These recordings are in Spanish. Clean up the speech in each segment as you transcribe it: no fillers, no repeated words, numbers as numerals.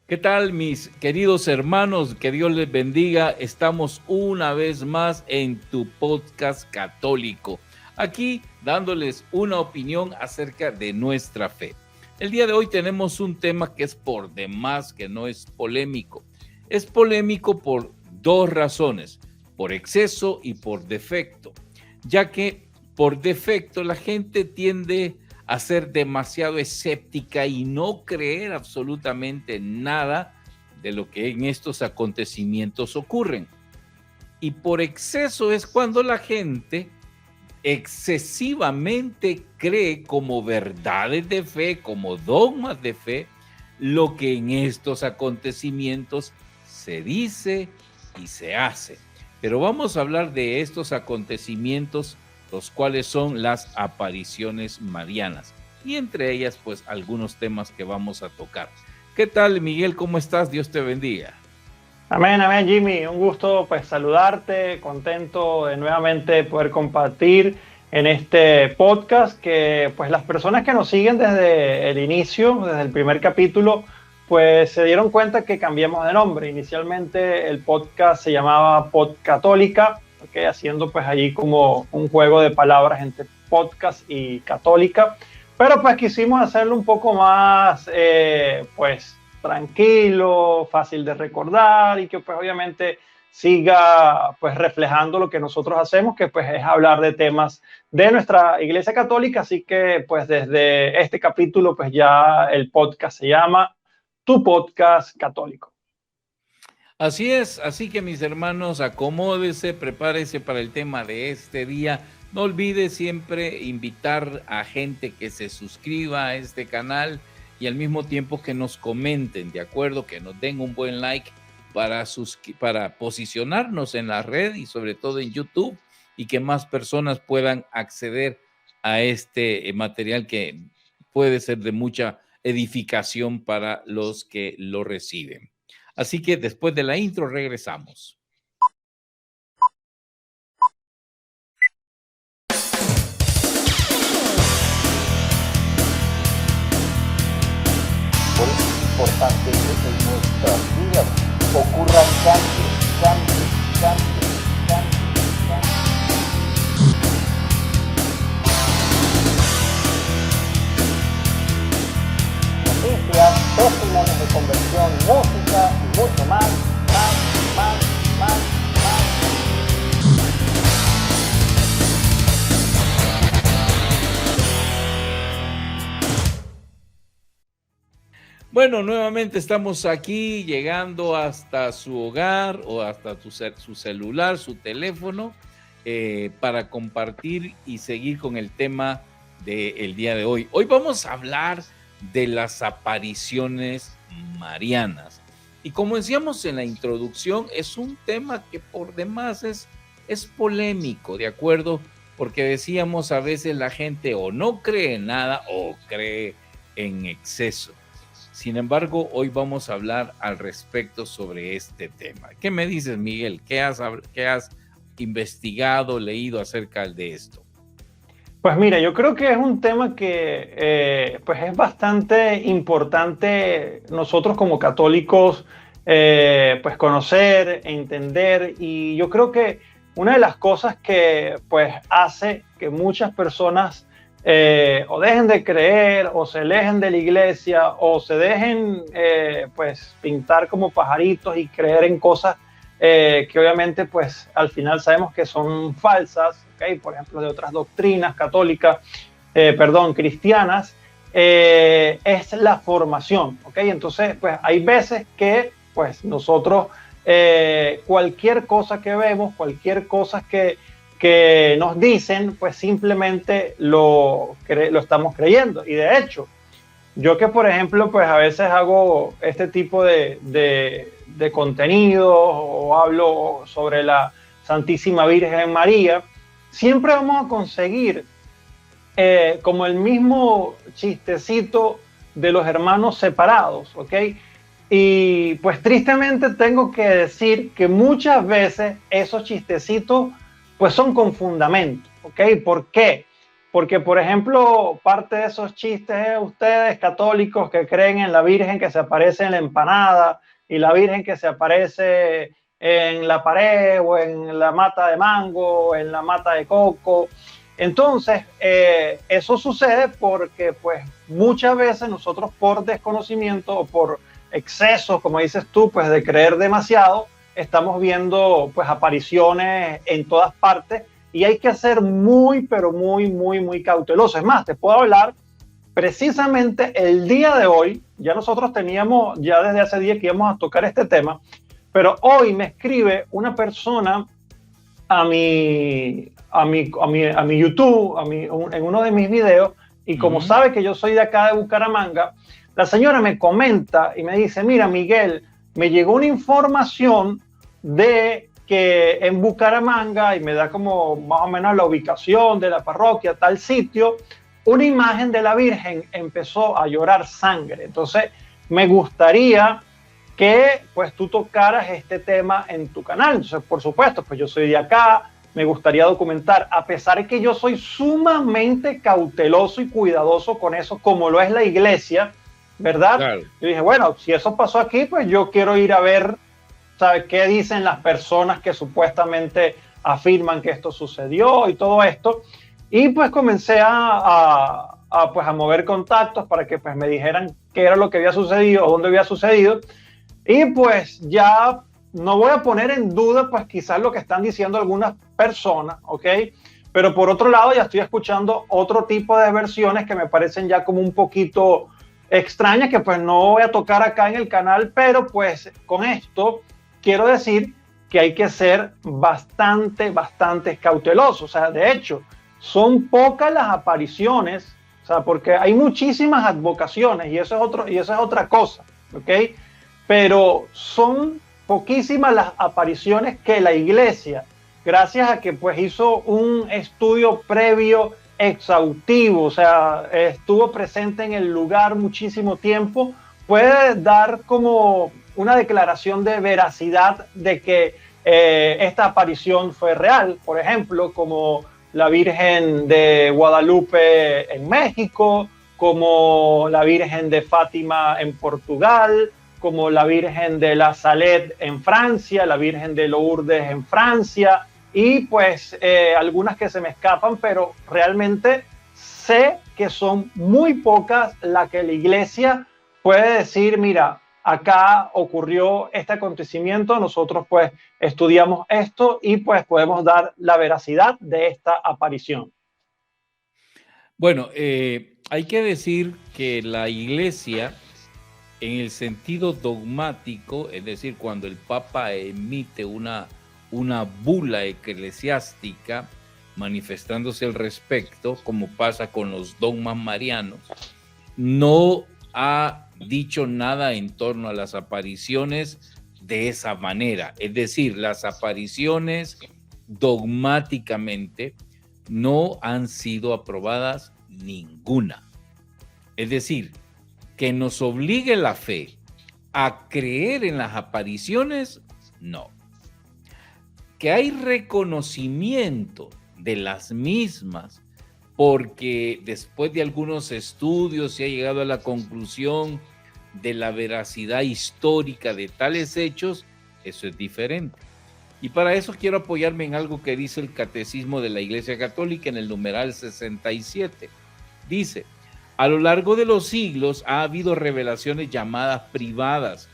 ¿Qué tal, mis queridos hermanos? Que Dios les bendiga. Estamos una vez más en tu podcast católico, aquí dándoles una opinión acerca de nuestra fe. El día de hoy tenemos un tema que es por demás, que no es polémico. Es polémico por dos razones, por exceso y por defecto, ya que por defecto la gente tiende a ser demasiado escéptica y no creer absolutamente nada de lo que en estos acontecimientos ocurren. Y por exceso es cuando la gente excesivamente cree como verdades de fe, como dogmas de fe, lo que en estos acontecimientos se dice y se hace. Pero vamos a hablar de estos acontecimientos, los cuales son las apariciones marianas, y entre ellas, pues, algunos temas que vamos a tocar. ¿Qué tal, Miguel? ¿Cómo estás? Dios te bendiga. Amén, amén, Jimmy. Un gusto pues saludarte, contento de nuevamente poder compartir en este podcast que pues las personas que nos siguen desde el inicio, desde el primer capítulo, pues se dieron cuenta que cambiamos de nombre. Inicialmente el podcast se llamaba Podcatólica, ¿okay? Haciendo pues allí como un juego de palabras entre podcast y católica, pero pues quisimos hacerlo un poco más pues tranquilo, fácil de recordar y que pues obviamente siga pues reflejando lo que nosotros hacemos, que pues es hablar de temas de nuestra Iglesia Católica. Así que pues desde este capítulo pues ya el podcast se llama Tu Podcast Católico. Así es, así que mis hermanos, acomódese, prepárese para el tema de este día. No olvide siempre invitar a gente que se suscriba a este canal y al mismo tiempo que nos comenten, ¿de acuerdo? Que nos den un buen like para posicionarnos en la red y sobre todo en YouTube, y que más personas puedan acceder a este material que puede ser de mucha edificación para los que lo reciben. Así que después de la intro regresamos. Por eso es importante que en nuestras vidas ocurran cambios. Noticias, testimonios de conversión, música y mucho más. Bueno, nuevamente estamos aquí llegando hasta su hogar o hasta su celular, su teléfono, para compartir y seguir con el tema del día de hoy. Hoy vamos a hablar de las apariciones marianas. Y como decíamos en la introducción, es un tema que por demás es polémico, ¿de acuerdo? Porque decíamos, a veces la gente o no cree en nada o cree en exceso. Sin embargo, hoy vamos a hablar al respecto sobre este tema. ¿Qué me dices, Miguel? ¿Qué has investigado, leído acerca de esto? Pues mira, yo creo que es un tema que pues es bastante importante nosotros como católicos pues conocer, entender, y yo creo que una de las cosas que pues hace que muchas personas o dejen de creer o se alejen de la iglesia o se dejen pues pintar como pajaritos y creer en cosas que obviamente pues al final sabemos que son falsas, ¿okay? Por ejemplo, de otras doctrinas católicas, cristianas, es la formación, ¿okay? Entonces, pues hay veces que pues nosotros cualquier cosa que vemos, cualquier cosa que nos dicen, pues simplemente lo estamos creyendo. Y de hecho, yo que por ejemplo, pues a veces hago este tipo de contenido o hablo sobre la Santísima Virgen María, siempre vamos a conseguir como el mismo chistecito de los hermanos separados, ¿ok? Y pues tristemente tengo que decir que muchas veces esos chistecitos pues son con fundamento, ¿ok? ¿Por qué? Porque, por ejemplo, parte de esos chistes es ustedes católicos que creen en la Virgen que se aparece en la empanada y la Virgen que se aparece en la pared o en la mata de mango o en la mata de coco. Entonces, eso sucede porque pues muchas veces nosotros por desconocimiento o por exceso, como dices tú, pues de creer demasiado, estamos viendo pues apariciones en todas partes y hay que ser muy, pero muy, muy, muy cauteloso. Es más, te puedo hablar precisamente el día de hoy, ya nosotros teníamos, ya desde hace días que íbamos a tocar este tema, pero hoy me escribe una persona a mi YouTube, en uno de mis videos, y como sabe que yo soy de acá de Bucaramanga, la señora me comenta y me dice, mira Miguel, me llegó una información de que en Bucaramanga, y me da como más o menos la ubicación de la parroquia, tal sitio, una imagen de la Virgen empezó a llorar sangre. Entonces, me gustaría que pues tú tocaras este tema en tu canal. Entonces, por supuesto, pues yo soy de acá, me gustaría documentar, a pesar de que yo soy sumamente cauteloso y cuidadoso con eso, como lo es la iglesia, ¿verdad? Claro. Yo dije, bueno, si eso pasó aquí, pues yo quiero ir a ver, ¿sabes qué dicen las personas que supuestamente afirman que esto sucedió y todo esto? Y pues comencé a mover contactos para que pues me dijeran qué era lo que había sucedido o dónde había sucedido. Y pues ya no voy a poner en duda pues quizás lo que están diciendo algunas personas, ¿ok? Pero por otro lado ya estoy escuchando otro tipo de versiones que me parecen ya como un poquito extrañas, que pues no voy a tocar acá en el canal, pero pues con esto quiero decir que hay que ser bastante cautelosos. O sea, de hecho, son pocas las apariciones, o sea, porque hay muchísimas advocaciones y eso es otra cosa, ¿ok? Pero son poquísimas las apariciones que la iglesia, gracias a que pues hizo un estudio previo exhaustivo, o sea, estuvo presente en el lugar muchísimo tiempo, puede dar como una declaración de veracidad de que esta aparición fue real. Por ejemplo, como la Virgen de Guadalupe en México, como la Virgen de Fátima en Portugal, como la Virgen de la Salette en Francia, la Virgen de Lourdes en Francia, y pues algunas que se me escapan, pero realmente sé que son muy pocas las que la iglesia puede decir, mira, acá ocurrió este acontecimiento, nosotros pues estudiamos esto y pues podemos dar la veracidad de esta aparición. Bueno, hay que decir que la iglesia, en el sentido dogmático, es decir, cuando el Papa emite una bula eclesiástica manifestándose al respecto, como pasa con los dogmas marianos, no ha dicho nada en torno a las apariciones de esa manera. Es decir, las apariciones dogmáticamente no han sido aprobadas ninguna. Es decir, que nos obligue la fe a creer en las apariciones, no. Que hay reconocimiento de las mismas, porque después de algunos estudios se ha llegado a la conclusión de la veracidad histórica de tales hechos, eso es diferente. Y para eso quiero apoyarme en algo que dice el Catecismo de la Iglesia Católica en el numeral 67. Dice: a lo largo de los siglos ha habido revelaciones llamadas privadas,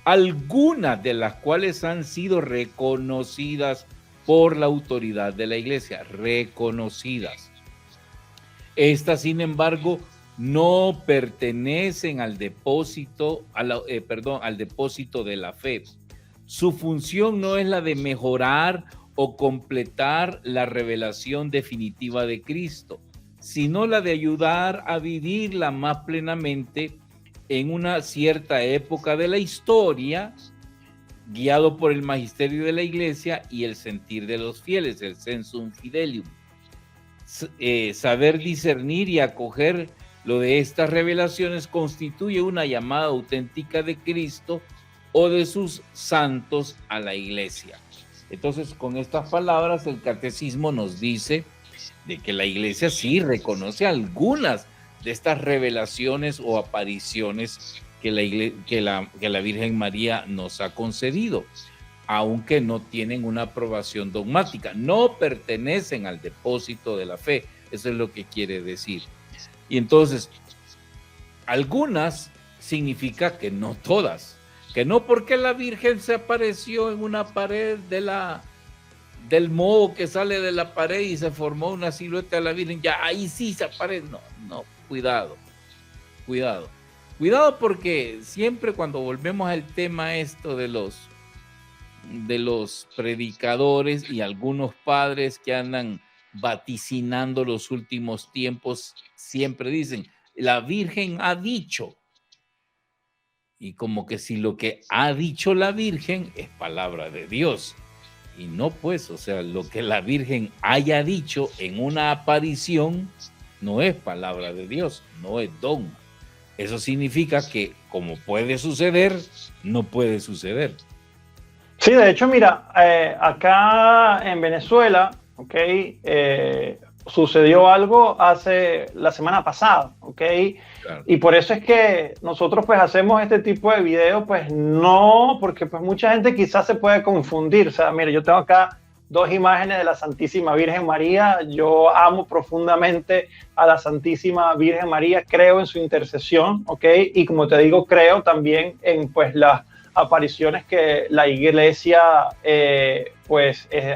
algunas de las cuales han sido reconocidas por la autoridad de la Iglesia, reconocidas. Estas, sin embargo, no pertenecen al depósito, al depósito de la fe. Su función no es la de mejorar o completar la revelación definitiva de Cristo, sino la de ayudar a vivirla más plenamente en una cierta época de la historia, guiado por el magisterio de la Iglesia y el sentir de los fieles, el sensum fidelium. Saber discernir y acoger lo de estas revelaciones constituye una llamada auténtica de Cristo o de sus santos a la Iglesia. Entonces, con estas palabras, el Catecismo nos dice de que la iglesia sí reconoce algunas de estas revelaciones o apariciones que la Virgen María nos ha concedido, aunque no tienen una aprobación dogmática, no pertenecen al depósito de la fe. Eso es lo que quiere decir. Y entonces, algunas significa que no todas, que no porque la Virgen se apareció en una pared del moho que sale de la pared y se formó una silueta de la Virgen, ya ahí sí se aparece. No, cuidado, porque siempre cuando volvemos al tema esto de los predicadores y algunos padres que andan vaticinando los últimos tiempos, siempre dicen, la Virgen ha dicho, y como que si lo que ha dicho la Virgen es palabra de Dios. Y no, pues, o sea, lo que la Virgen haya dicho en una aparición no es palabra de Dios, no es dogma. Eso significa que, como puede suceder, no puede suceder. Sí, de hecho, mira, acá en Venezuela, ¿ok? Sucedió algo la semana pasada, ¿ok? Claro. Y por eso es que nosotros pues hacemos este tipo de videos, pues no, porque pues mucha gente quizás se puede confundir. O sea, mire, yo tengo acá 2 imágenes de la Santísima Virgen María. Yo amo profundamente a la Santísima Virgen María, creo en su intercesión, ¿ok? Y como te digo, creo también en pues las apariciones que la iglesia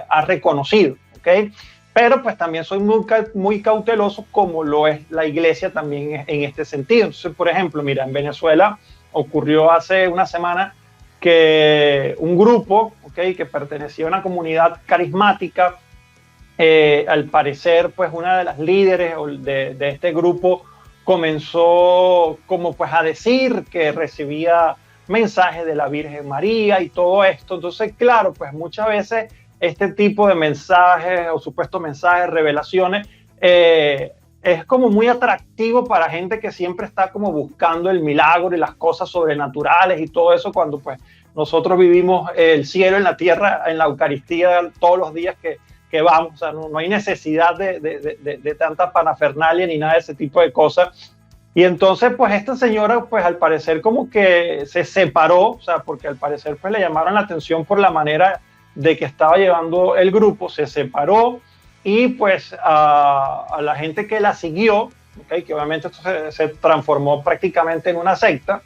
ha reconocido, ¿ok? Pero pues también soy muy cauteloso, como lo es la iglesia también en este sentido. Entonces, por ejemplo, mira, en Venezuela ocurrió hace una semana que un grupo, ¿okay?, que pertenecía a una comunidad carismática, al parecer, pues una de las líderes de este grupo comenzó como pues a decir que recibía mensajes de la Virgen María y todo esto. Entonces, claro, pues muchas veces este tipo de mensajes o supuestos mensajes, revelaciones, es como muy atractivo para gente que siempre está como buscando el milagro y las cosas sobrenaturales y todo eso, cuando pues nosotros vivimos el cielo en la tierra, en la Eucaristía todos los días que vamos. O sea, no hay necesidad de tanta parafernalia ni nada de ese tipo de cosas. Y entonces, pues esta señora, pues al parecer como que se separó, o sea, porque al parecer pues le llamaron la atención por la manera de que estaba llevando el grupo, se separó, y pues a la gente que la siguió, ¿okay?, que obviamente esto se transformó prácticamente en una secta,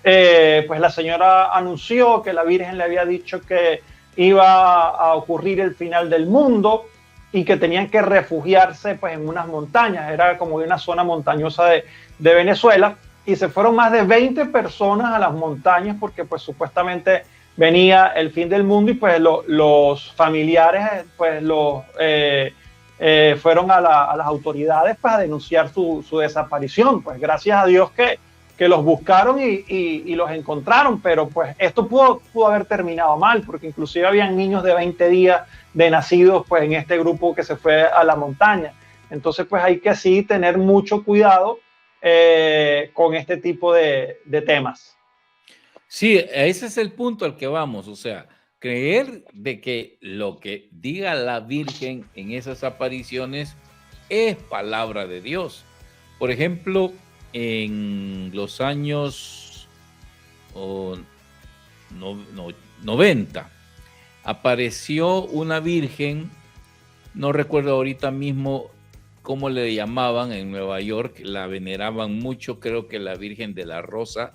pues la señora anunció que la Virgen le había dicho que iba a ocurrir el final del mundo y que tenían que refugiarse pues en unas montañas. Era como de una zona montañosa de Venezuela, y se fueron más de 20 personas a las montañas porque pues supuestamente venía el fin del mundo, y pues los familiares pues fueron a las autoridades para denunciar su desaparición. Pues gracias a Dios que los buscaron y los encontraron, pero pues esto pudo haber terminado mal, porque inclusive habían niños de 20 días de nacidos pues en este grupo que se fue a la montaña. Entonces pues hay que así tener mucho cuidado con este tipo de temas. Sí, ese es el punto al que vamos, o sea, creer de que lo que diga la Virgen en esas apariciones es palabra de Dios. Por ejemplo, en los años 90 apareció una Virgen, no recuerdo ahorita mismo cómo le llamaban en Nueva York, la veneraban mucho, creo que la Virgen de la Rosa.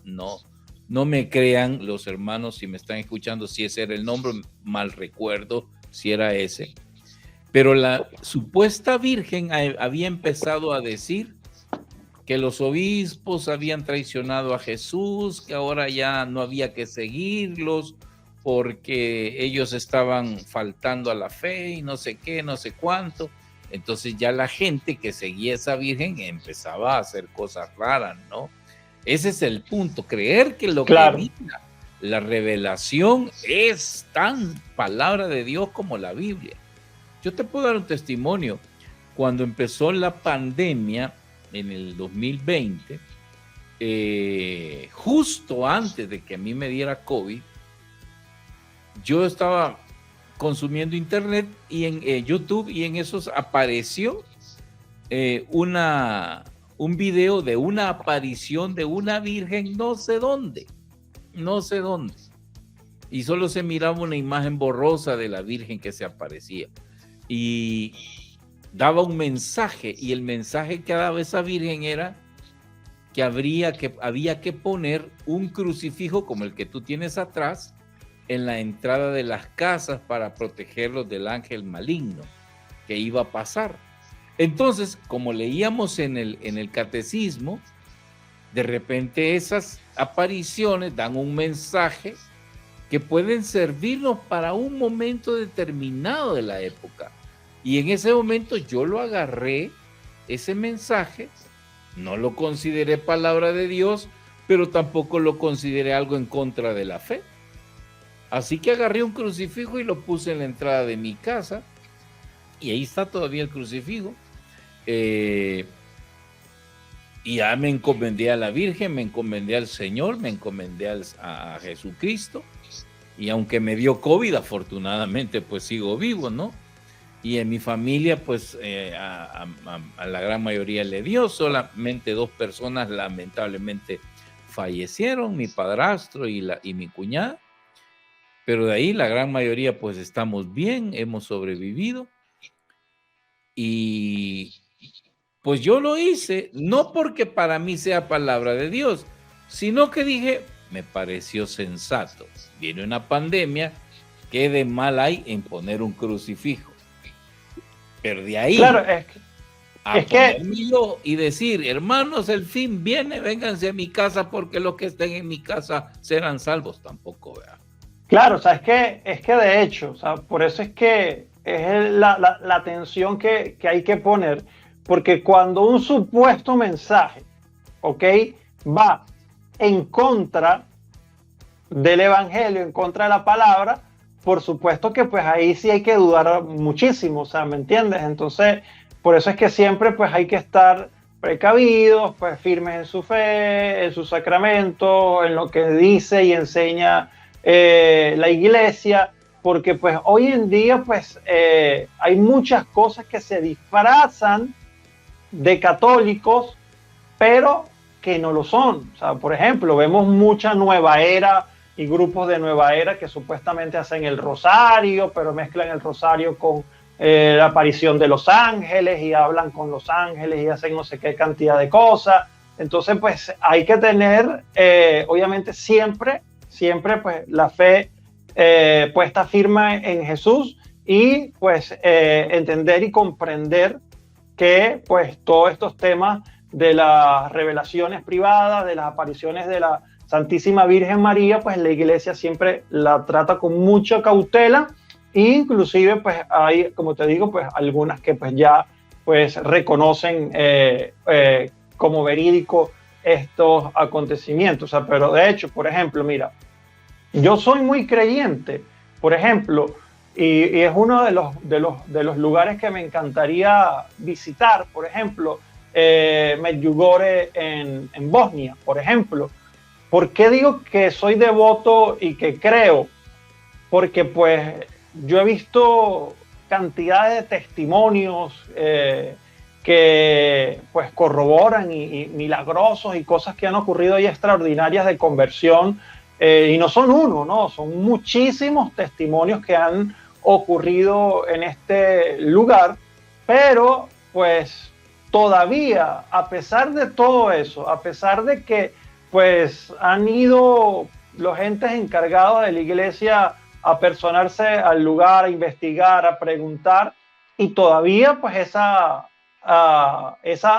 No me crean los hermanos si me están escuchando si ese era el nombre, mal recuerdo si era ese. Pero la supuesta Virgen había empezado a decir que los obispos habían traicionado a Jesús, que ahora ya no había que seguirlos porque ellos estaban faltando a la fe y no sé qué, no sé cuánto. Entonces ya la gente que seguía a esa Virgen empezaba a hacer cosas raras, ¿no? Ese es el punto, creer que lo Claro. que diga la revelación es tan palabra de Dios como la Biblia. Yo te puedo dar un testimonio. Cuando empezó la pandemia en el 2020, justo antes de que a mí me diera COVID, yo estaba consumiendo internet y en YouTube, y en esos apareció un video de una aparición de una virgen no sé dónde, y solo se miraba una imagen borrosa de la virgen que se aparecía y daba un mensaje, y el mensaje que daba esa virgen era que había que poner un crucifijo como el que tú tienes atrás en la entrada de las casas para protegerlos del ángel maligno que iba a pasar. Entonces, como leíamos en el catecismo, de repente esas apariciones dan un mensaje que pueden servirnos para un momento determinado de la época. Y en ese momento yo lo agarré, ese mensaje, no lo consideré palabra de Dios, pero tampoco lo consideré algo en contra de la fe. Así que agarré un crucifijo y lo puse en la entrada de mi casa, y ahí está todavía el crucifijo. Y ya me encomendé a la Virgen, me encomendé al Señor, me encomendé a Jesucristo, y aunque me dio COVID, afortunadamente pues sigo vivo, ¿no? Y en mi familia pues a la gran mayoría le dio, solamente 2 personas lamentablemente fallecieron, mi padrastro y mi cuñada, pero de ahí la gran mayoría pues estamos bien, hemos sobrevivido. Y pues yo lo hice, no porque para mí sea palabra de Dios, sino que dije, me pareció sensato. Viene una pandemia, ¿qué de mal hay en poner un crucifijo? Pero de ahí Claro, a ponérmelo y decir, hermanos, el fin viene, vénganse a mi casa porque los que estén en mi casa serán salvos, tampoco, ¿verdad? Claro, o sea, es que de hecho, o sea, por eso es que es la atención que hay que poner, porque cuando un supuesto mensaje, ¿ok?, va en contra del evangelio, en contra de la palabra, por supuesto que pues ahí sí hay que dudar muchísimo, o sea, ¿me entiendes? Entonces, por eso es que siempre pues hay que estar precavidos, pues firmes en su fe, en su sacramento, en lo que dice y enseña la iglesia, porque pues hoy en día pues hay muchas cosas que se disfrazan de católicos, pero que no lo son. O sea, por ejemplo, vemos mucha nueva era y grupos de nueva era que supuestamente hacen el rosario, pero mezclan el rosario con la aparición de los ángeles y hablan con los ángeles y hacen no sé qué cantidad de cosas. Entonces, pues hay que tener, obviamente, siempre pues la fe puesta firme en Jesús, y pues entender y comprender que pues todos estos temas de las revelaciones privadas, de las apariciones de la Santísima Virgen María, pues la iglesia siempre la trata con mucha cautela, e inclusive pues hay, como te digo, pues algunas que pues ya pues reconocen como verídico estos acontecimientos. O sea, pero de hecho, por ejemplo, mira, yo soy muy creyente, por ejemplo, y es uno de los lugares que me encantaría visitar, por ejemplo, Medjugorje en Bosnia, por ejemplo. ¿Por qué digo que soy devoto y que creo? Porque pues yo he visto cantidades de testimonios que pues corroboran y milagrosos y cosas que han ocurrido ahí extraordinarias de conversión, y no son uno, no, son muchísimos testimonios que han ocurrido en este lugar, pero pues todavía, a pesar de todo eso, a pesar de que pues han ido los entes encargados de la iglesia a personarse al lugar, a investigar, a preguntar, y todavía pues esa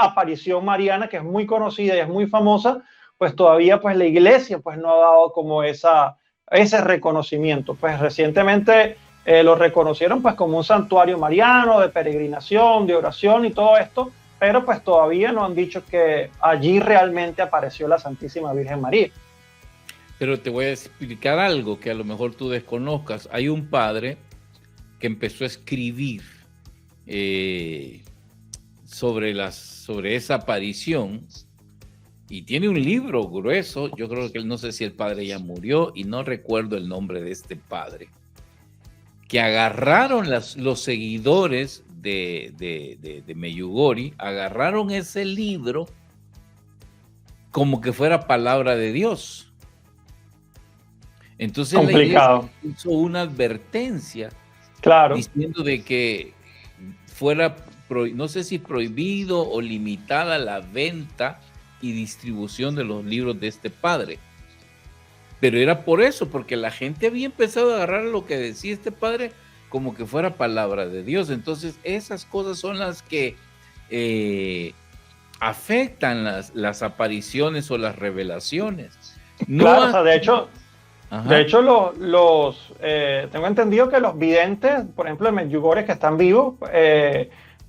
aparición mariana, que es muy conocida y es muy famosa, pues todavía pues la iglesia pues no ha dado como ese reconocimiento. Pues recientemente lo reconocieron pues como un santuario mariano de peregrinación, de oración y todo esto, pero pues todavía no han dicho que allí realmente apareció la Santísima Virgen María. Pero te voy a explicar algo que a lo mejor tú desconozcas. Hay un padre que empezó a escribir sobre esa aparición, y tiene un libro grueso. Yo creo que no sé si el padre ya murió y no recuerdo el nombre de este padre. que agarraron los seguidores de Meyugori, agarraron ese libro como que fuera palabra de Dios. Entonces complicado. la iglesia hizo una advertencia, Claro. diciendo de que fuera, no sé si prohibido o limitada la venta y distribución de los libros de este padre. Pero era por eso, porque la gente había empezado a agarrar lo que decía este padre como que fuera palabra de Dios. Entonces esas cosas son las que afectan las apariciones o las revelaciones. No, claro, o sea, de hecho, ajá, de hecho tengo entendido que los videntes, por ejemplo, de Medjugorje que están vivos,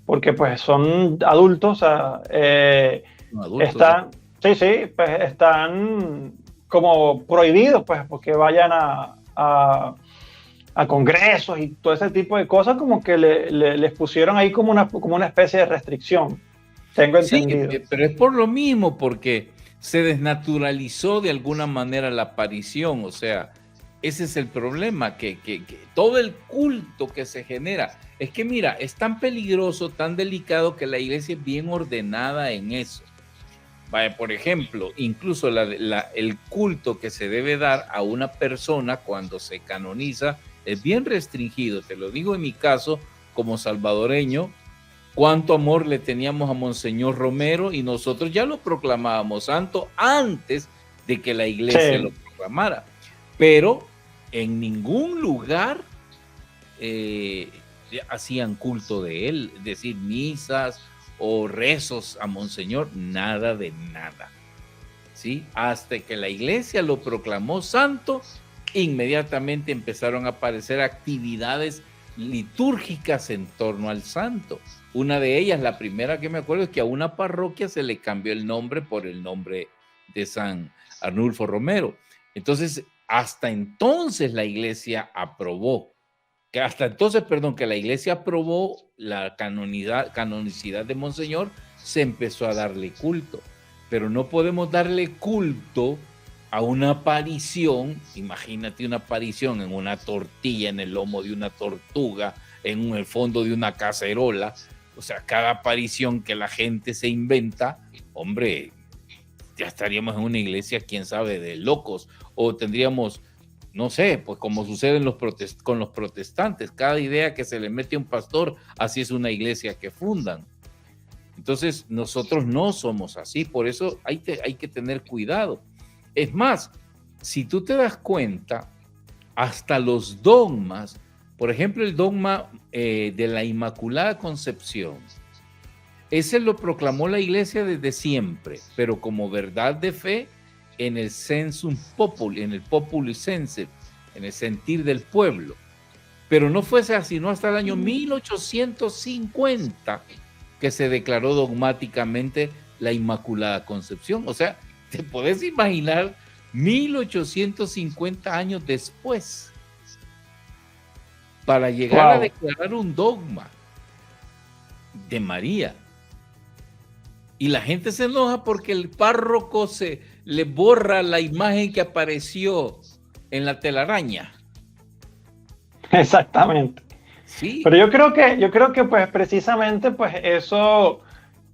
porque pues son adultos, o sea, adultos, están, sí, pues están como prohibidos, pues, porque vayan a congresos y todo ese tipo de cosas, como que les pusieron ahí como una especie de restricción. Tengo entendido. Sí, pero es por lo mismo, porque se desnaturalizó de alguna manera la aparición. O sea, ese es el problema, que todo el culto que se genera, es que mira, es tan peligroso, tan delicado, que la iglesia es bien ordenada en eso. Vaya, por ejemplo, incluso el culto que se debe dar a una persona cuando se canoniza es bien restringido. Te lo digo en mi caso como salvadoreño, cuánto amor le teníamos a Monseñor Romero, y nosotros ya lo proclamábamos santo antes de que la iglesia lo proclamara. Pero en ningún lugar hacían culto de él, es decir, misas o rezos a Monseñor, nada de nada. ¿Sí? Hasta que la iglesia lo proclamó santo, inmediatamente empezaron a aparecer actividades litúrgicas en torno al santo. Una de ellas, la primera que me acuerdo, es que a una parroquia se le cambió el nombre por el nombre de San Arnulfo Romero. Entonces, hasta entonces la iglesia aprobó, que la iglesia aprobó la canonicidad de Monseñor, se empezó a darle culto. Pero no podemos darle culto a una aparición. Imagínate una aparición en una tortilla, en el lomo de una tortuga, en el fondo de una cacerola. O sea, cada aparición que la gente se inventa, hombre, ya estaríamos en una iglesia, quién sabe, de locos, o tendríamos, no sé, pues como sucede con los protestantes, cada idea que se le mete a un pastor, así es una iglesia que fundan. Entonces, nosotros no somos así, por eso hay que tener cuidado. Es más, si tú te das cuenta, hasta los dogmas, por ejemplo, el dogma de la Inmaculada Concepción, ese lo proclamó la iglesia desde siempre, pero como verdad de fe en el sensum populi, en el populi sense, en el sentir del pueblo. Pero no fue así, sino hasta el año 1850 que se declaró dogmáticamente la Inmaculada Concepción. O sea, te podés imaginar 1850 años después para llegar a declarar un dogma de María. Y la gente se enoja porque el párroco le borra la imagen que apareció en la telaraña. Exactamente. Sí. Pero yo creo que pues precisamente pues eso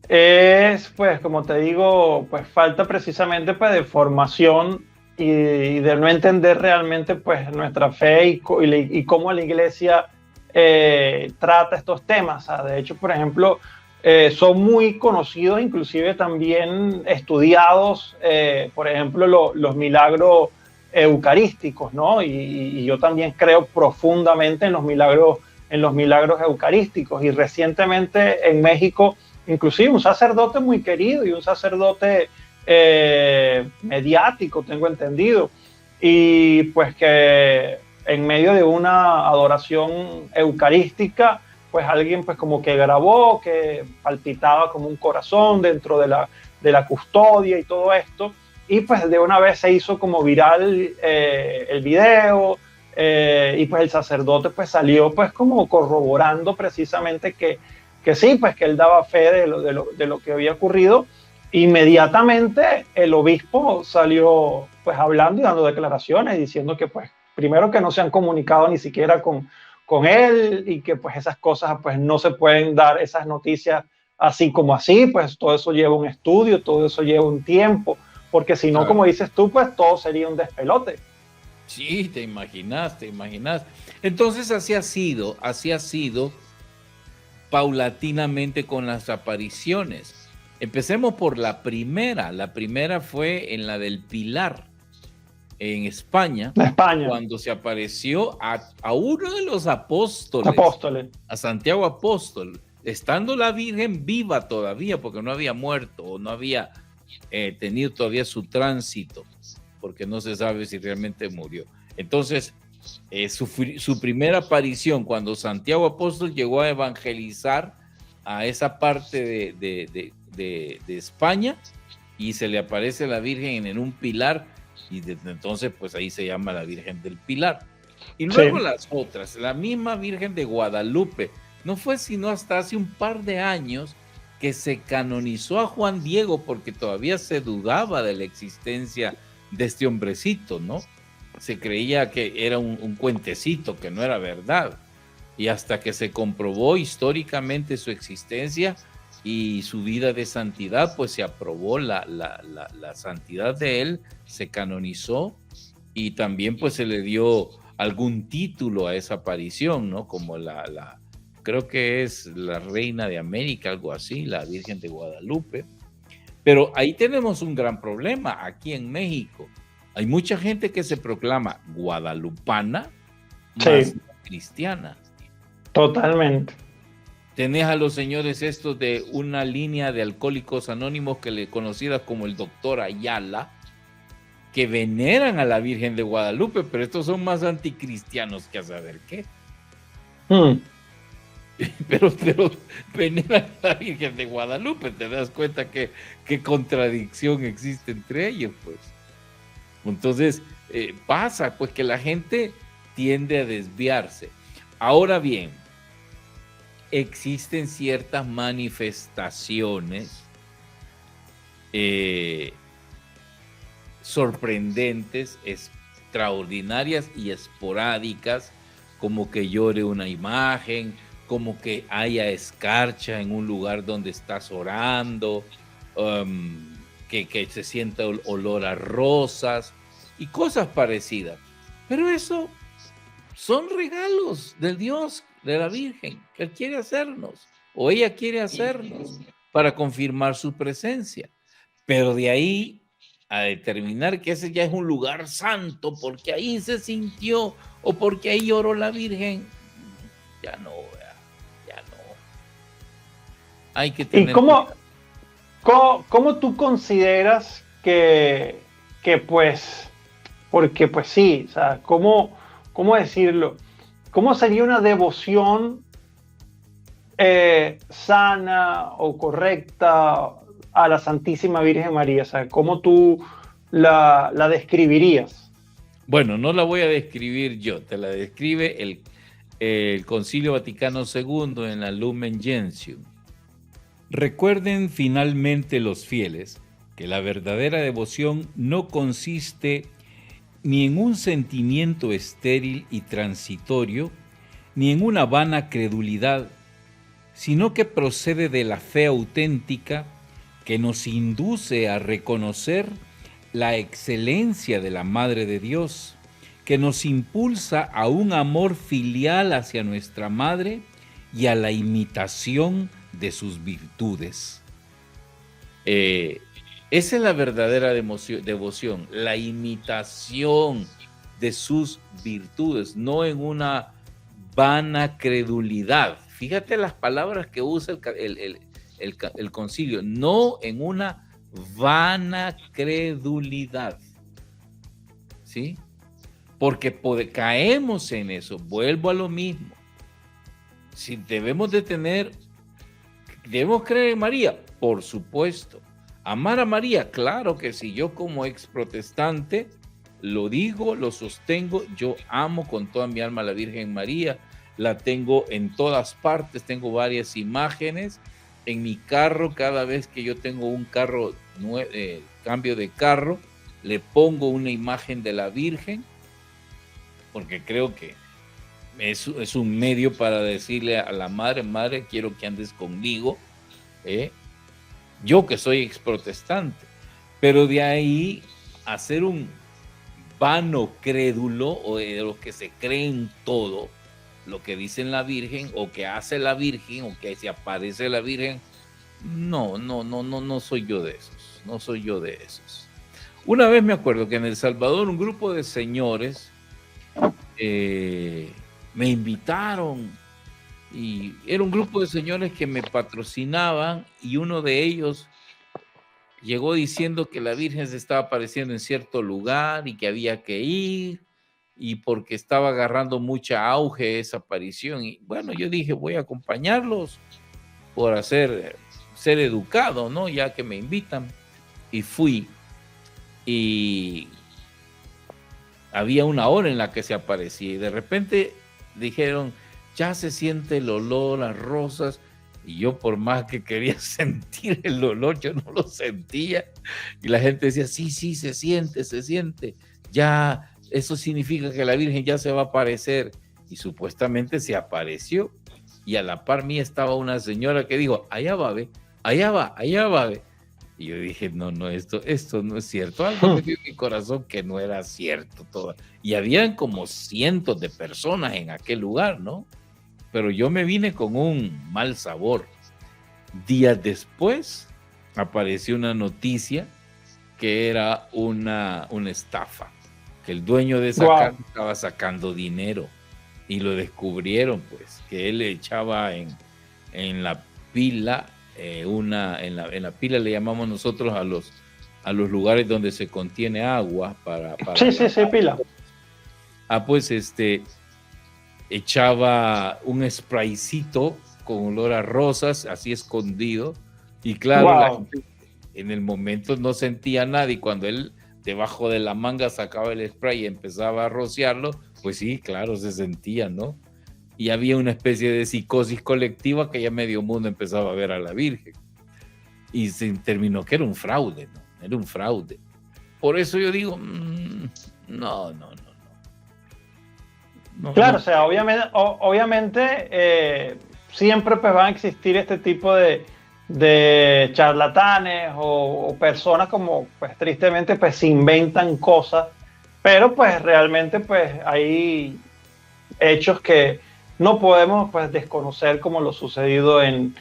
es, pues como te digo, pues falta precisamente pues de formación y de no entender realmente pues nuestra fe y cómo la iglesia trata estos temas. O sea, de hecho, por ejemplo, son muy conocidos, inclusive también estudiados, por ejemplo, los milagros eucarísticos, ¿no? Y yo también creo profundamente en los milagros eucarísticos. Y recientemente en México, inclusive un sacerdote muy querido y un sacerdote mediático, tengo entendido, y pues que en medio de una adoración eucarística, pues alguien pues como que grabó que palpitaba como un corazón dentro de la custodia y todo esto, y pues de una vez se hizo como viral el video, y pues el sacerdote pues salió pues como corroborando precisamente que sí, pues que él daba fe de lo que había ocurrido. Inmediatamente el obispo salió pues hablando y dando declaraciones, diciendo que pues primero que no se han comunicado ni siquiera con con él y que pues esas cosas pues no se pueden dar, esas noticias así como así, pues todo eso lleva un estudio, todo eso lleva un tiempo, porque si no, como Claro. dices tú, pues todo sería un despelote. Sí, te imaginas, te imaginas. Entonces así ha sido paulatinamente con las apariciones. Empecemos por la primera. La primera fue en la del Pilar, en España, En España, cuando se apareció a uno de los apóstoles, apóstoles. a Santiago Apóstol, estando la Virgen viva todavía, porque no había muerto o no había tenido todavía su tránsito, porque no se sabe si realmente murió. Entonces, su primera aparición, cuando Santiago Apóstol llegó a evangelizar a esa parte de España, y se le aparece la Virgen en un pilar, y desde entonces pues ahí se llama la Virgen del Pilar. Y luego Sí. las otras, la misma Virgen de Guadalupe, no fue sino hasta hace un par de años que se canonizó a Juan Diego, porque todavía se dudaba de la existencia de este hombrecito, ¿no? Se creía que era un cuentecito, que no era verdad. Y hasta que se comprobó históricamente su existencia y su vida de santidad, pues se aprobó la santidad de él, se canonizó, y también pues se le dio algún título a esa aparición, ¿no? Como creo que es la Reina de América, algo así, la Virgen de Guadalupe. Pero ahí tenemos un gran problema aquí en México. Hay mucha gente que se proclama guadalupana, más Sí, cristiana. totalmente. Tenés a los señores estos de una línea de alcohólicos anónimos que le conocidas como el doctor Ayala, que veneran a la Virgen de Guadalupe, pero estos son más anticristianos que a saber qué. Mm. Pero veneran a la Virgen de Guadalupe, te das cuenta qué contradicción existe entre ellos, pues. Entonces, pasa pues que la gente tiende a desviarse. Ahora bien, existen ciertas manifestaciones sorprendentes, extraordinarias y esporádicas, como que llore una imagen, como que haya escarcha en un lugar donde estás orando, que se sienta olor a rosas y cosas parecidas. Pero eso son regalos del Dios, de la Virgen, que Él quiere hacernos, o ella quiere hacernos, para confirmar su presencia. Pero de ahí a determinar que ese ya es un lugar santo, porque ahí se sintió, o porque ahí lloró la Virgen, ya no, ya no. Hay que ¿Y tener cómo, cuidado. cómo tú consideras que pues, porque pues sí, o sea, cómo decirlo? ¿Cómo sería una devoción sana o correcta a la Santísima Virgen María? O sea, ¿cómo tú la describirías? Bueno, no la voy a describir yo, te la describe el Concilio Vaticano II en la Lumen Gentium. Recuerden finalmente los fieles que la verdadera devoción no consiste ni en un sentimiento estéril y transitorio, ni en una vana credulidad, sino que procede de la fe auténtica que nos induce a reconocer la excelencia de la Madre de Dios, que nos impulsa a un amor filial hacia nuestra Madre y a la imitación de sus virtudes. Esa es la verdadera devoción, la imitación de sus virtudes, no en una vana credulidad. Fíjate las palabras que usa el concilio, no en una vana credulidad, ¿sí? Porque caemos en eso. Vuelvo a lo mismo. Si debemos creer en María, por supuesto. Amar a María, claro que sí. Yo como ex protestante lo digo, lo sostengo. Yo amo con toda mi alma a la Virgen María. La tengo en todas partes. Tengo varias imágenes en mi carro. Cada vez que yo tengo un carro cambio de carro, le pongo una imagen de la Virgen, porque creo que es un medio para decirle a la madre, madre, quiero que andes conmigo, yo que soy exprotestante, pero de ahí a ser un vano crédulo o de los que se creen todo lo que dicen la Virgen o que hace la Virgen o que se aparece la Virgen, no soy yo de esos, no soy yo de esos. Una vez me acuerdo que en El Salvador un grupo de señores me invitaron y era un grupo de señores que me patrocinaban y uno de ellos llegó diciendo que la Virgen se estaba apareciendo en cierto lugar y que había que ir y porque estaba agarrando mucha auge esa aparición. Y bueno, yo dije, voy a acompañarlos por ser educado, ¿no? Ya que me invitan. Y fui. Y había una hora en la que se aparecía y de repente dijeron, ya se siente el olor a rosas. Y yo por más que quería sentir el olor, yo no lo sentía. Y la gente decía, sí, se siente. Ya, eso significa que la Virgen ya se va a aparecer. Y supuestamente se apareció. Y a la par mía estaba una señora que dijo, allá va, ve. Y yo dije, no, esto no es cierto. Algo me dio en mi corazón que no era cierto todo. Y habían como cientos de personas en aquel lugar, ¿no? Pero yo me vine con un mal sabor. Días después apareció una noticia que era una estafa, que el dueño de esa casa estaba sacando dinero y lo descubrieron, pues, que él le echaba en la pila, en la pila le llamamos nosotros a los lugares donde se contiene agua para sí, pila. Pues echaba un spraycito con olor a rosas, así escondido, y claro, la gente en el momento no sentía nada, y cuando él debajo de la manga sacaba el spray y empezaba a rociarlo, pues sí, claro, se sentía, ¿no? Y había una especie de psicosis colectiva que ya medio mundo empezaba a ver a la Virgen. Y se terminó que era un fraude, ¿no? Era un fraude. Por eso yo digo, no. Claro, o sea, obviamente siempre pues van a existir este tipo de charlatanes o personas como pues tristemente pues se inventan cosas, pero pues realmente pues hay hechos que no podemos pues desconocer, como lo sucedido en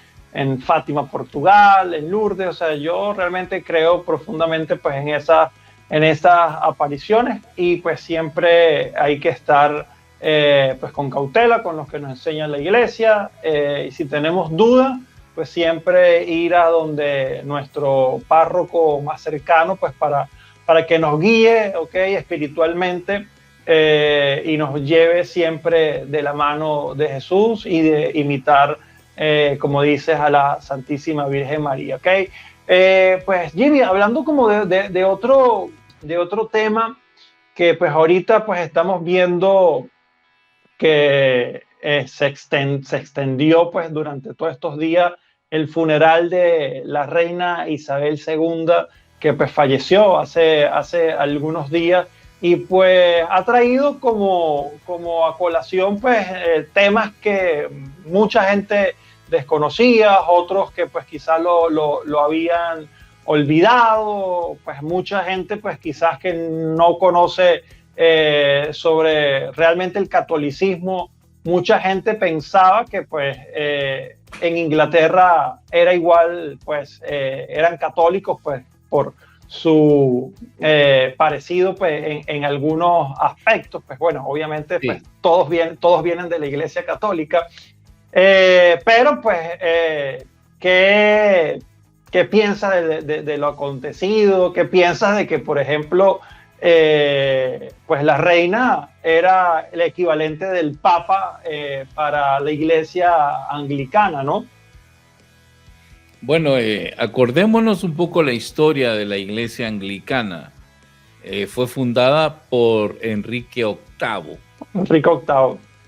Fátima, Portugal, en Lourdes. O sea, yo realmente creo profundamente pues en esas apariciones, y pues siempre hay que estar pues con cautela con lo que nos enseña la iglesia, y si tenemos dudas, pues siempre ir a donde nuestro párroco más cercano, pues para que nos guíe, espiritualmente, y nos lleve siempre de la mano de Jesús y de imitar, como dices, a la Santísima Virgen María, pues Jimmy, hablando como de otro tema que pues ahorita pues estamos viendo que se extendió pues durante todos estos días el funeral de la reina Isabel II, que pues falleció hace algunos días, y pues ha traído como a colación pues temas que mucha gente desconocía, otros que pues quizás lo habían olvidado, pues mucha gente pues quizás que no conoce sobre realmente el catolicismo. Mucha gente pensaba que pues en Inglaterra era igual, pues eran católicos pues por su parecido pues en algunos aspectos. Pues bueno, obviamente pues sí, todos vienen de la Iglesia Católica, pero pues ¿qué piensas de lo acontecido? ¿Qué piensas de que, por ejemplo, pues la reina era el equivalente del Papa para la Iglesia anglicana, ¿no? Bueno, acordémonos un poco la historia de la Iglesia anglicana. Fue fundada por Enrique VIII.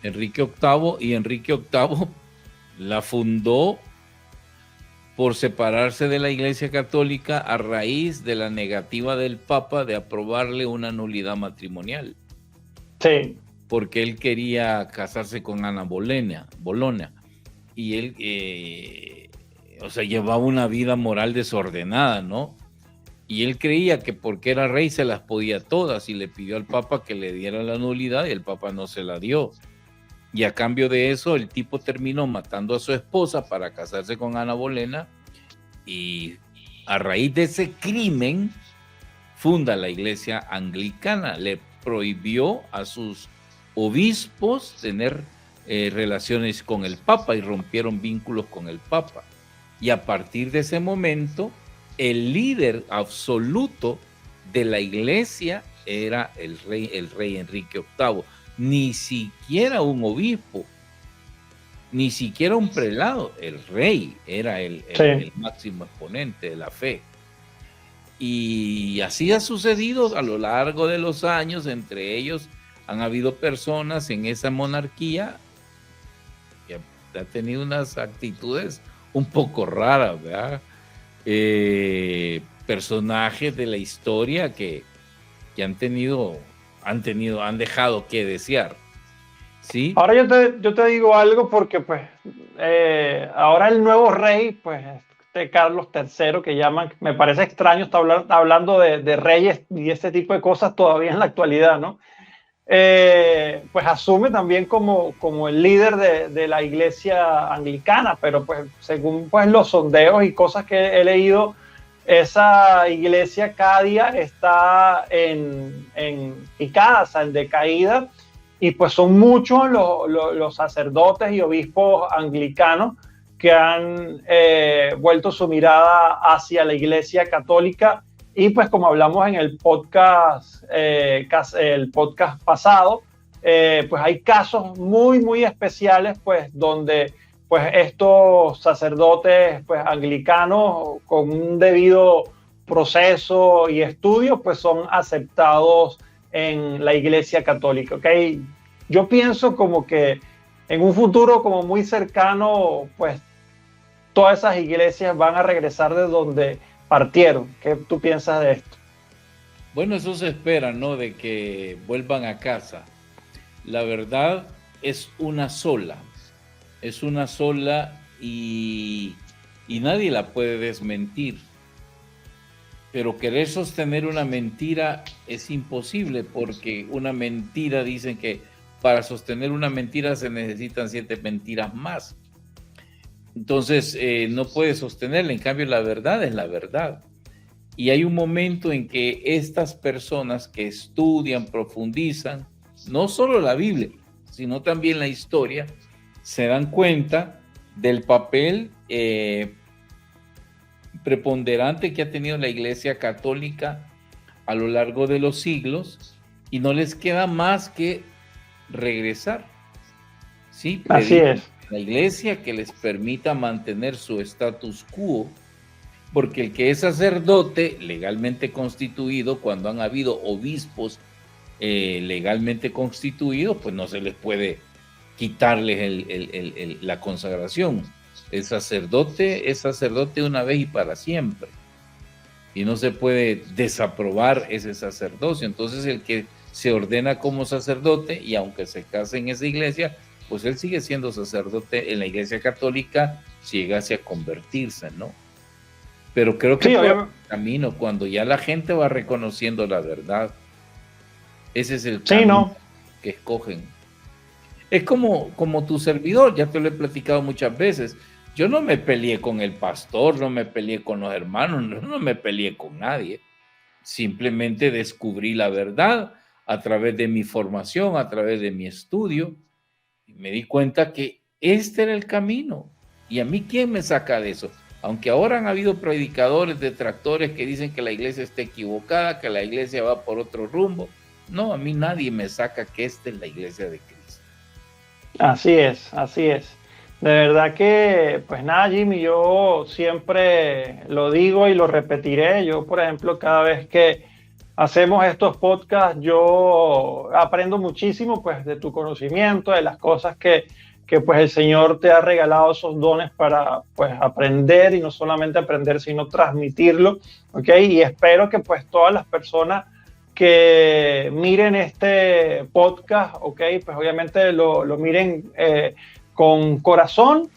Enrique VIII la fundó por separarse de la Iglesia Católica a raíz de la negativa del Papa de aprobarle una nulidad matrimonial. Sí. porque él quería casarse con Ana Bolena, y él, llevaba una vida moral desordenada, ¿no? Y él creía que porque era rey se las podía todas y le pidió al Papa que le diera la nulidad y el Papa no se la dio. Y a cambio de eso, el tipo terminó matando a su esposa para casarse con Ana Bolena y a raíz de ese crimen funda la iglesia anglicana. Le prohibió a sus obispos tener relaciones con el Papa y rompieron vínculos con el Papa. Y a partir de ese momento, el líder absoluto de la iglesia era el rey Enrique VIII. Ni siquiera un obispo, ni siquiera un prelado. El rey era el máximo exponente de la fe. Y así ha sucedido a lo largo de los años. Entre ellos han habido personas en esa monarquía que han tenido unas actitudes un poco raras, ¿verdad? Personajes de la historia que han dejado que desear. ¿Sí? Ahora yo te digo algo porque pues ahora el nuevo rey, pues Carlos III, que llaman, me parece extraño estar hablando de reyes y este tipo de cosas todavía en la actualidad, ¿no? Pues asume también como el líder de la iglesia anglicana, pero pues según pues los sondeos y cosas que he leído, esa iglesia cada día está en picada, o sea, en decaída, y pues son muchos los sacerdotes y obispos anglicanos que han vuelto su mirada hacia la iglesia católica. Y pues como hablamos en el podcast pasado, pues hay casos muy, muy especiales pues donde pues estos sacerdotes pues anglicanos con un debido proceso y estudio pues son aceptados en la iglesia católica, ¿ok? Yo pienso como que en un futuro como muy cercano pues todas esas iglesias van a regresar de donde partieron. ¿Qué tú piensas de esto? Bueno, eso se espera, ¿no? De que vuelvan a casa. La verdad es una sola y nadie la puede desmentir. Pero querer sostener una mentira es imposible, porque una mentira, dicen que para sostener una mentira se necesitan 7 mentiras más. Entonces no puede sostenerla. En cambio, la verdad es la verdad. Y hay un momento en que estas personas que estudian, profundizan, no solo la Biblia, sino también la historia, se dan cuenta del papel preponderante que ha tenido la Iglesia Católica a lo largo de los siglos, y no les queda más que regresar. ¿Sí? Así es. La iglesia que les permita mantener su status quo, porque el que es sacerdote legalmente constituido, cuando han habido obispos legalmente constituidos, pues no se les puede quitarles la consagración. El sacerdote es sacerdote una vez y para siempre, y no se puede desaprobar ese sacerdocio. Entonces el que se ordena como sacerdote, y aunque se case en esa iglesia, pues él sigue siendo sacerdote en la iglesia católica si llegase a convertirse, ¿no? Pero creo que por el camino, cuando ya la gente va reconociendo la verdad, ese es el camino que escogen. Es como tu servidor, ya te lo he platicado muchas veces. Yo no me peleé con el pastor, no me peleé con los hermanos, no me peleé con nadie. Simplemente descubrí la verdad a través de mi formación, a través de mi estudio. Me di cuenta que este era el camino. ¿Y a mí quién me saca de eso? Aunque ahora han habido predicadores, detractores que dicen que la iglesia está equivocada, que la iglesia va por otro rumbo. No, a mí nadie me saca que esta es la iglesia de Cristo. Así es, así es. De verdad que, pues nada, Jimmy, yo siempre lo digo y lo repetiré. Yo, por ejemplo, cada vez que hacemos estos podcasts, yo aprendo muchísimo pues de tu conocimiento, de las cosas que pues el Señor te ha regalado, esos dones para pues aprender, y no solamente aprender, sino transmitirlo, ¿ok? Y espero que pues todas las personas que miren este podcast, ok, pues obviamente lo miren con corazón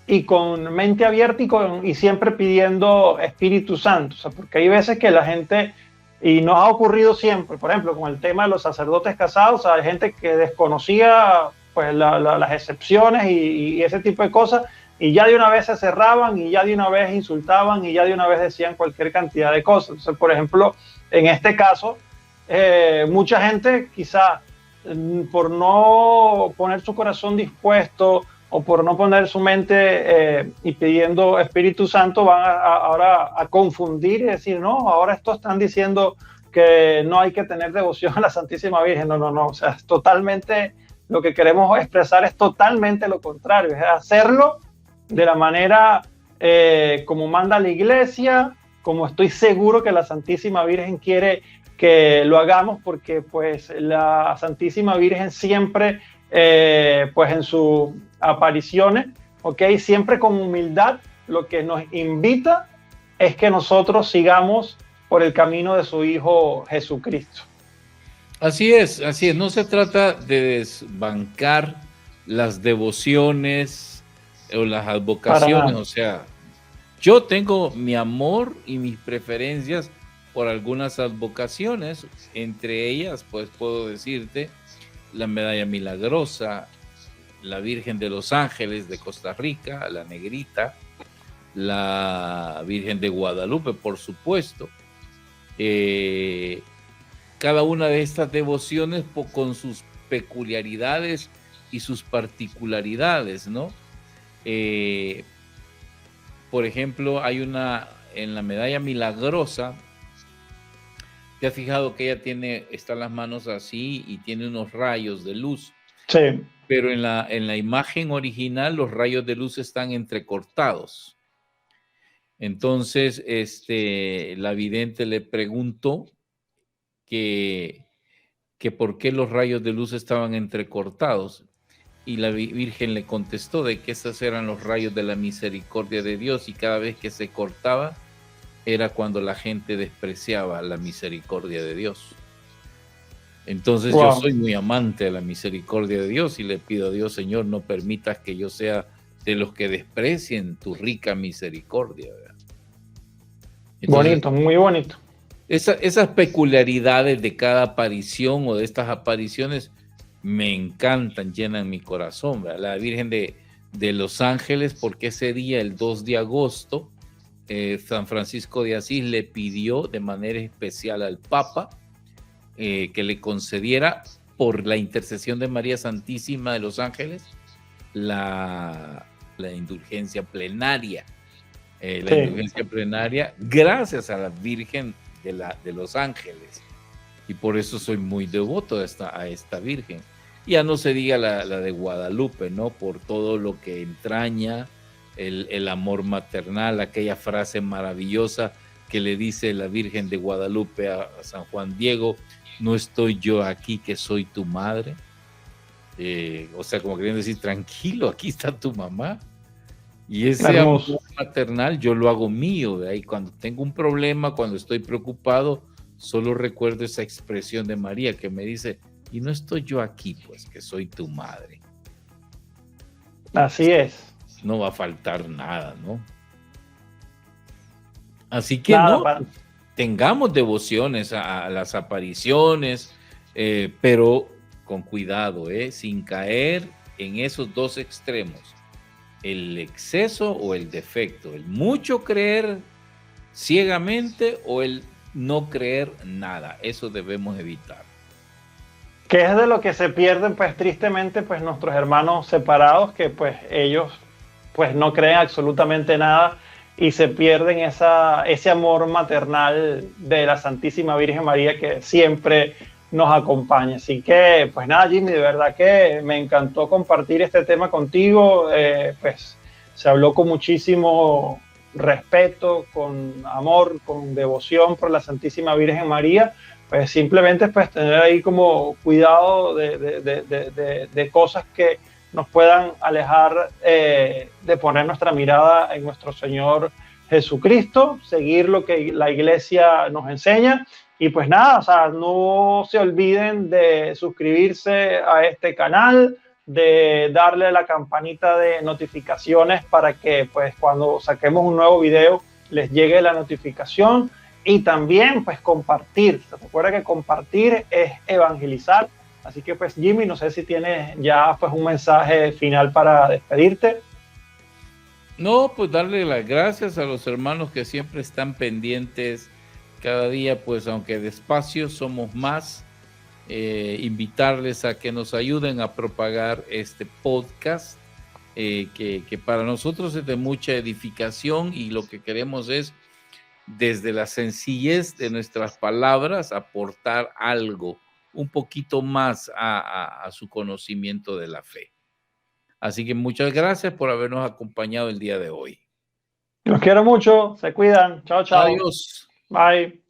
y con mente abierta y siempre pidiendo Espíritu Santo, o sea, porque hay veces que la gente, y nos ha ocurrido siempre, por ejemplo, con el tema de los sacerdotes casados, o sea, hay gente que desconocía pues las excepciones y ese tipo de cosas, y ya de una vez se cerraban, y ya de una vez insultaban, y ya de una vez decían cualquier cantidad de cosas. Entonces, por ejemplo, en este caso, mucha gente quizá por no poner su corazón dispuesto o por no poner su mente y pidiendo Espíritu Santo, van ahora a confundir y decir, no, ahora estos están diciendo que no hay que tener devoción a la Santísima Virgen. No, o sea, es totalmente, lo que queremos expresar es totalmente lo contrario, es hacerlo de la manera como manda la Iglesia, como estoy seguro que la Santísima Virgen quiere que lo hagamos, porque pues la Santísima Virgen siempre, pues en sus apariciones, okay, siempre con humildad, lo que nos invita es que nosotros sigamos por el camino de su Hijo Jesucristo. Así es, no se trata de desbancar las devociones o las advocaciones, o sea, yo tengo mi amor y mis preferencias por algunas advocaciones, entre ellas, pues puedo decirte, la Medalla Milagrosa, la Virgen de los Ángeles de Costa Rica, la Negrita, la Virgen de Guadalupe, por supuesto. Cada una de estas devociones con sus peculiaridades y sus particularidades, ¿no? Por ejemplo, hay una en la Medalla Milagrosa. ¿Te has fijado que ella está las manos así y tiene unos rayos de luz? Sí. Pero en la imagen original los rayos de luz están entrecortados. Entonces, la vidente le preguntó que por qué los rayos de luz estaban entrecortados. Y la Virgen le contestó de que esos eran los rayos de la misericordia de Dios, y cada vez que se cortaba era cuando la gente despreciaba la misericordia de Dios. Entonces, wow, yo soy muy amante de la misericordia de Dios y le pido a Dios, Señor, no permitas que yo sea de los que desprecien tu rica misericordia. Entonces, bonito, muy bonito. Esas peculiaridades de cada aparición o de estas apariciones me encantan, llenan mi corazón, ¿verdad? La Virgen de los Ángeles, porque ese día, el 2 de agosto, San Francisco de Asís le pidió de manera especial al Papa que le concediera, por la intercesión de María Santísima de los Ángeles, la indulgencia plenaria. Indulgencia plenaria gracias a la Virgen de los Ángeles. Y por eso soy muy devoto a esta Virgen. Ya no se diga la de Guadalupe, ¿no? Por todo lo que entraña el amor maternal, aquella frase maravillosa que le dice la Virgen de Guadalupe a San Juan Diego: no estoy yo aquí, que soy tu madre. O sea, como queriendo decir, tranquilo, aquí está tu mamá. Y ese amor maternal yo lo hago mío, ¿verdad? Y cuando tengo un problema, cuando estoy preocupado, solo recuerdo esa expresión de María que me dice: y no estoy yo aquí, pues, que soy tu madre. Así es. No va a faltar nada, ¿no? Así que nada, no tengamos devociones a las apariciones, pero con cuidado, sin caer en esos dos extremos, el exceso o el defecto, el mucho creer ciegamente o el no creer nada. Eso debemos evitar. Que es de lo que se pierden, pues tristemente, pues nuestros hermanos separados, que pues ellos pues no creen absolutamente nada y se pierden ese amor maternal de la Santísima Virgen María que siempre nos acompaña. Así que pues nada, Jimmy, de verdad que me encantó compartir este tema contigo. Pues se habló con muchísimo respeto, con amor, con devoción por la Santísima Virgen María. Pues simplemente pues tener ahí como cuidado de cosas que nos puedan alejar de poner nuestra mirada en nuestro Señor Jesucristo, seguir lo que la Iglesia nos enseña Y pues nada, o sea, no se olviden de suscribirse a este canal, de darle a la campanita de notificaciones para que pues cuando saquemos un nuevo video les llegue la notificación, y también pues compartir. Se recuerda que compartir es evangelizar. Así que pues Jimmy, no sé si tienes ya pues un mensaje final para despedirte. No, pues darle las gracias a los hermanos que siempre están pendientes cada día, pues aunque despacio somos más. Invitarles a que nos ayuden a propagar este podcast, que para nosotros es de mucha edificación, y lo que queremos es, desde la sencillez de nuestras palabras, aportar algo, un poquito más a su conocimiento de la fe. Así que muchas gracias por habernos acompañado el día de hoy. Los quiero mucho, se cuidan. Chao, chao. Adiós. Bye.